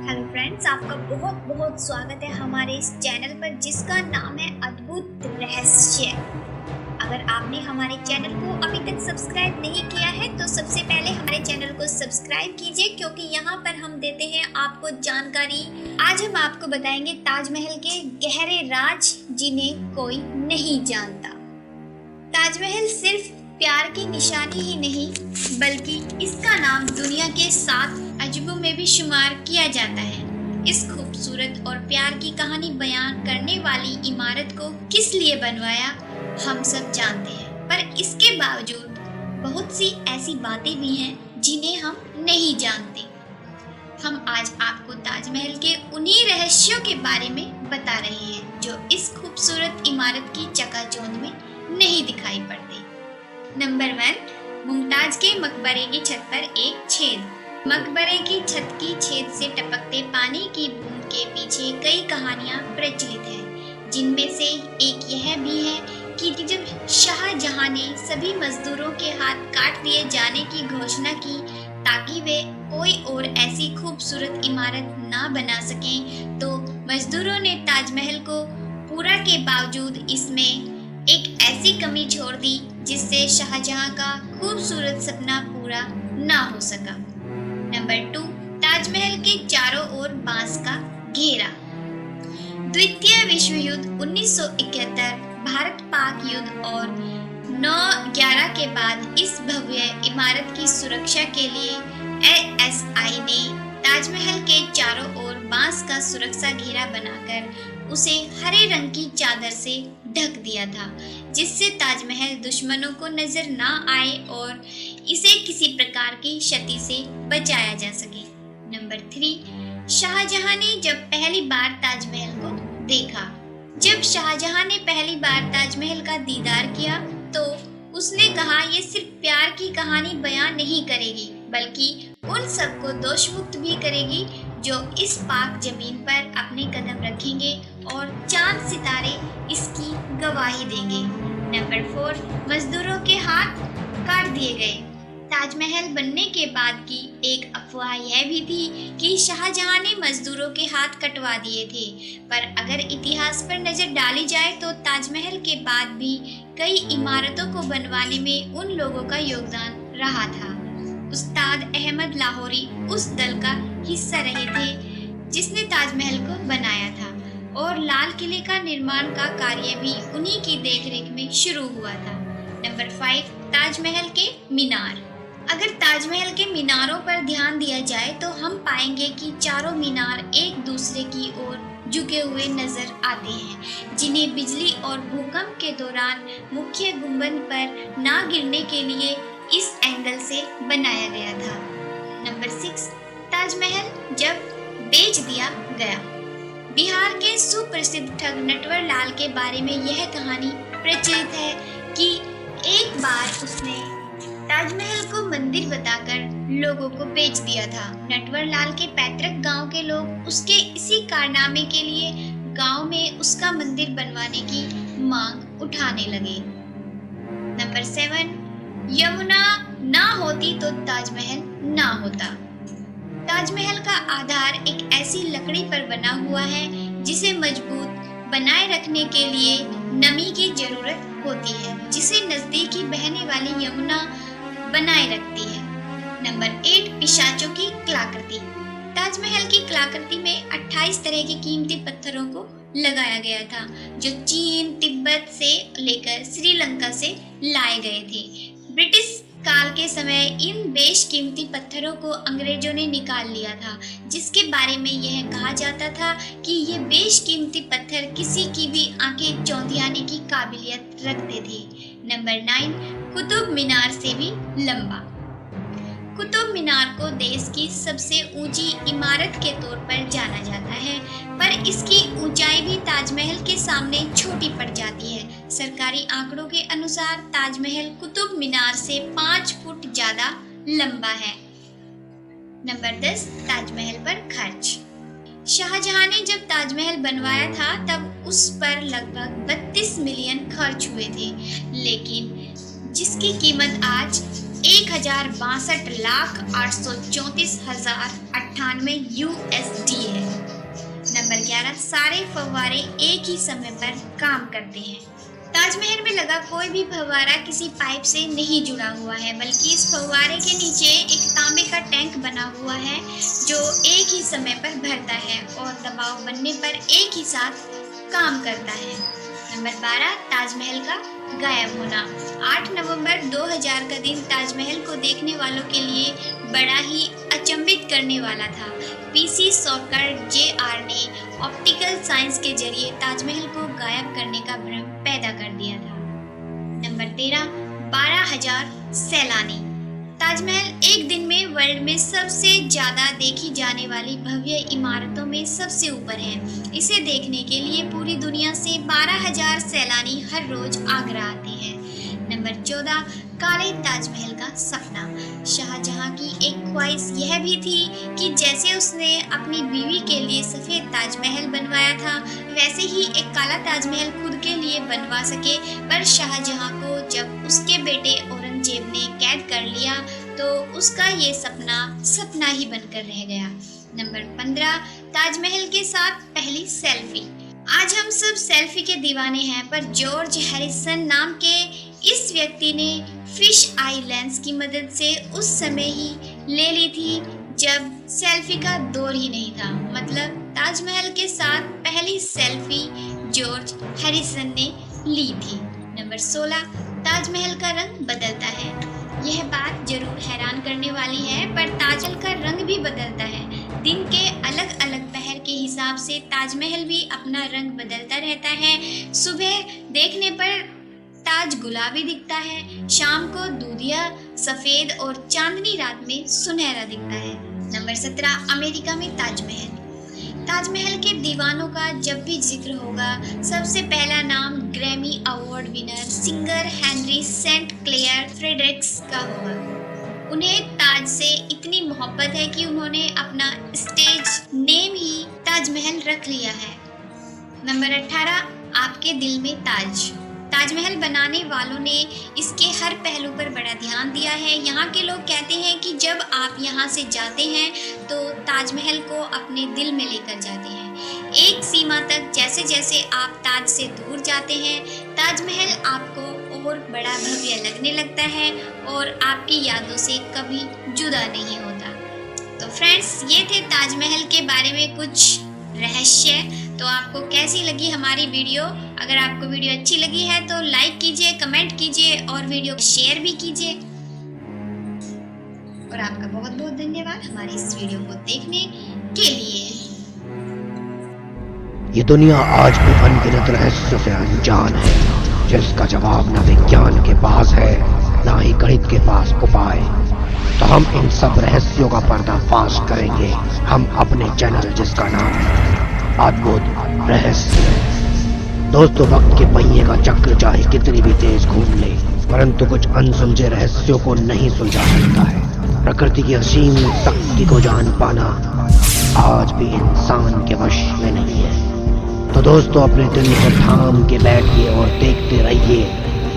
Hello friends, आपका बहुत बहुत स्वागत है हमारे इस चैनल पर जिसका नाम है अद्भुत रहस्य। अगर आपने हमारे चैनल को अभी तक सब्सक्राइब नहीं किया है तो सबसे पहले हमारे चैनल को सब्सक्राइब कीजिए, क्योंकि यहाँ पर हम देते हैं आपको जानकारी। आज हम आपको बताएंगे ताजमहल के गहरे राज जिन्हें कोई नहीं जानता। ताजमहल सिर्फ प्यार की निशानी ही नहीं, बल्कि इसका नाम दुनिया के 7 अजूबों में भी शुमार किया जाता है। इस खूबसूरत और प्यार की कहानी बयान करने वाली इमारत को किस लिए बनवाया हम सब जानते हैं, पर इसके बावजूद बहुत सी ऐसी बातें भी हैं जिन्हें हम नहीं जानते। हम आज आपको ताजमहल के उन्हीं रहस्यों के बारे में बता रहे हैं जो इस खूबसूरत इमारत की चकाचौंध में नहीं दिखाई पड़ते। नंबर 1, मुमताज के मकबरे की छत पर एक छेद। मकबरे की छत की छेद से टपकते पानी की बूंद के पीछे कई कहानियां प्रचलित हैं, जिनमें से एक यह भी है कि जब शाहजहां ने सभी मजदूरों के हाथ काट दिए जाने की घोषणा की ताकि वे कोई और ऐसी खूबसूरत इमारत ना बना सकें, तो मजदूरों ने ताजमहल को पूरा के बावजूद इसमें एक ऐसी कमी छोड़ दी जिससे शाहजहां का खूबसूरत सपना पूरा ना हो सका। नंबर 2, ताजमहल के चारों ओर बांस का घेरा। द्वितीय विश्व युद्ध 1971, भारत पाक युद्ध और 9/11 के बाद इस भव्य इमारत की सुरक्षा के लिए ASI ने ताजमहल के चारों ओर बांस का सुरक्षा घेरा बनाकर उसे हरे रंग की चादर से ढक दिया था, जिससे ताजमहल दुश्मनों को नजर ना आए और इसे किसी प्रकार की क्षति से बचाया जा सके। नंबर 3, शाहजहां ने जब पहली बार ताजमहल को देखा। जब शाहजहां ने पहली बार ताजमहल का दीदार किया तो उसने कहा, ये सिर्फ प्यार की कहानी बयान नहीं करेगी, बल्कि उन सबको दोषमुक्त भी करेगी जो इस पाक जमीन पर अपने कदम रखेंगे और चांद सितारे इसकी गवाही देंगे। नंबर 4, मजदूरों के हाथ काट दिए गए। ताजमहल बनने के बाद की एक अफवाह यह भी थी कि शाहजहां ने मजदूरों के हाथ कटवा दिए थे, पर अगर इतिहास पर नजर डाली जाए तो ताजमहल के बाद भी कई इमारतों को बनवाने में उन लोगों का योगदान रहा था। उस्ताद अहमद लाहौरी उस दल का हिस्सा रहे थे जिसने ताजमहल को बनाया था, और लाल किले का निर्माण का कार्य भी उन्हीं की देखरेख में शुरू हुआ था। नंबर 5, ताजमहल के मीनार। अगर ताजमहल के मीनारों पर ध्यान दिया जाए तो हम पाएंगे कि चारों मीनार एक दूसरे की ओर झुके हुए नजर आते हैं, जिन्हें बिजली और भूकंप के दौरान मुख्य गुंबद पर ना गिरने के लिए इस एंगल से बनाया गया था। नंबर 6, ताजमहल जब बेच दिया गया। बिहार के सुप्रसिद्ध ठग नटवर लाल के बारे में यह कहानी प्रचलित है कि एक बार उसने ताजमहल को मंदिर बताकर लोगों को बेच दिया था। नटवर लाल के पैतृक गांव के लोग उसके इसी कारनामे के लिए गांव में उसका मंदिर बनवाने की मांग उठाने लगे। नंबर 7, यमुना ना होती तो ताजमहल ना होता। ताजमहल का आधार एक ऐसी लकड़ी पर बना हुआ है जिसे मजबूत बनाए रखने के लिए नमी की जरूरत होती है, जिसे नजदीकी बहने वाली यमुना बनाए रखती है। नंबर 8, पिशाचों की कलाकृति। ताजमहल की कलाकृति में 28 तरह के कीमती पत्थरों को लगाया गया था, जो चीन, तिब्बत से लेकर श्रीलंका से लाए गए थे। ब्रिटिश काल के समय इन बेशकीमती पत्थरों को अंग्रेजों ने निकाल लिया था, जिसके बारे में यह कहा जाता था कि ये बेशकीमती पत्थर किसी की भी आंखें चौंधियाने की काबिलियत रखते थे। नंबर 9, कुतुब मीनार से भी लंबा। कुतुब मीनार को देश की सबसे ऊंची इमारत के तौर पर जाना जाता है, पर इसकी ऊंचाई भी ताजमहल के सामने छोटी पड़ जाती है। सरकारी आंकड़ों के अनुसार ताजमहल कुतुब मीनार से 5 फुट ज्यादा लंबा है। नंबर 10, ताजमहल पर खर्च। शाहजहां ने जब ताजमहल बनवाया था तब उस पर लगभग 32 मिलियन खर्च हुए थे, लेकिन जिसकी कीमत आज 1,62,834,098 USD है। नंबर 11, सारे फव्वारे एक ही समय पर काम करते हैं। ताजमहल में लगा कोई भी फव्वारा किसी पाइप से नहीं जुड़ा हुआ है, बल्कि इस फव्वारे के नीचे एक तांबे का टैंक बना हुआ है जो एक ही समय पर भरता है और दबाव बनने पर एक ही साथ काम करता है। नंबर 12, ताजमहल का गायब होना। 8 नवंबर 2000 का दिन ताजमहल को देखने वालों के लिए बड़ा ही अचंभित करने वाला था। पीसी सॉकर JR ने ऑप्टिकल साइंस के जरिए ताजमहल को गायब करने का भ्रम पैदा कर दिया था। नंबर 13, 12,000 सैलानी। ताजमहल एक दिन में वर्ल्ड में सबसे ज्यादा देखी जाने वाली भव्य इमारतों में सबसे ऊपर है। इसे देखने के लिए पूरी दुनिया से 12,000 सैलानी हर रोज आगरा आते हैं। नंबर 14, काले ताजमहल का सपना। शाहजहां की एक ख्वाहिश यह भी थी कि जैसे उसने अपनी बीवी के लिए सफेद ताजमहल बनवाया था, वैसे ही एक काला ताजमहल खुद के लिए बनवा सके। पर शाहजहां को जब उसके बेटे औरंगजेब ने कैद कर लिया तो उसका ये सपना ही बनकर रह गया। नंबर 15, ताजमहल के साथ पहली सेल्फी। आज हम सब सेल्फी के दीवाने हैं, पर जॉर्ज हैरिसन नाम के इस व्यक्ति ने फिश आई लेंस की मदद से उस समय ही ले ली थी जब सेल्फी का दौर ही नहीं था। मतलब ताजमहल के साथ पहली सेल्फी जॉर्ज हैरिसन ने ली थी। नंबर 16, ताजमहल का रंग बदलता है। यह बात जरूर हैरान करने वाली है, पर ताजमहल का रंग भी बदलता है। दिन के अलग अलग पहर के हिसाब से ताजमहल भी अपना रंग बदलता रहता है। सुबह देखने पर ताज गुलाबी दिखता है, शाम को दूधिया सफेद और चांदनी रात में सुनहरा दिखता है। नंबर 17, अमेरिका में ताजमहल। ताजमहल के दीवानों का जब भी जिक्र होगा, सबसे पहला नाम Grammy award winner singer Henry Saint Clair Fredericks का होगा। उन्हें ताज से इतनी मोहब्बत है कि उन्होंने अपना स्टेज नेम ही ताजमहल रख लिया है। नंबर 18, आपके दिल में ताज। ताजमहल बनाने वालों ने इसके हर पहलू पर बड़ा ध्यान दिया है। यहाँ के लोग कहते हैं कि जब आप यहाँ से जाते हैं तो ताजमहल को अपने दिल में लेकर जाते हैं। एक सीमा तक जैसे जैसे आप ताज से दूर जाते हैं, ताजमहल आपको और बड़ा भव्य लगने लगता है और आपकी यादों से कभी जुदा नहीं होता। तो फ्रेंड्स, ये थे ताजमहल के बारे में कुछ रहस्य। तो आपको कैसी लगी हमारी वीडियो? अगर आपको वीडियो अच्छी लगी है तो लाइक कीजिए, कमेंट कीजिए और वीडियो को शेयर भी कीजिए। और आपका बहुत बहुत धन्यवाद हमारी इस वीडियो को देखने के लिए। ये दुनिया आज भी अनगिनत रहस्य से अनजान है, जिसका जवाब न विज्ञान के पास है न ही गणित के पास उपाय। तो हम इन सब रहस्यों का पर्दाफाश करेंगे हम अपने चैनल जिसका नाम है अद्भुत रहस्य। दोस्तों, वक्त के पहिए का चक्र चाहे कितनी भी तेज घूम ले, परंतु कुछ अनसुलझे रहस्यों को नहीं सुलझा सकता है। प्रकृति की असीम शक्ति को जान पाना आज भी इंसान के वश में नहीं है। तो दोस्तों, अपने दिल को थाम के बैठिए और देखते रहिए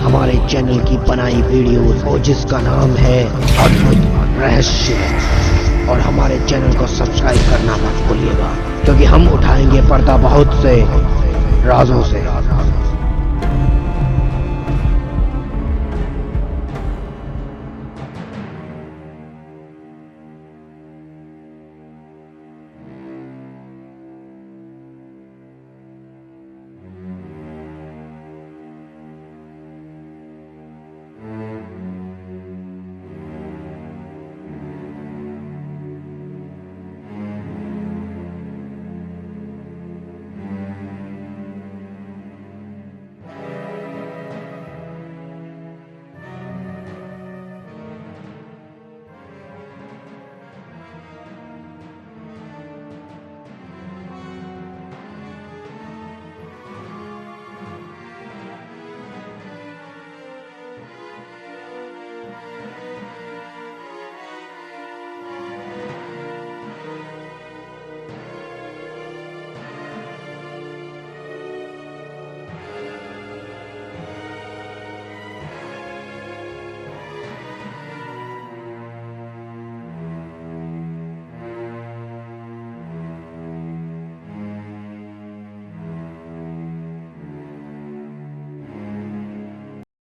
हमारे चैनल की बनाई वीडियोस और जिसका नाम है अद्भुत रहस्य। और हमारे चैनल को सब्सक्राइब करना मत भूलिएगा, क्योंकि हम उठाएंगे पर्दा बहुत से राजों से।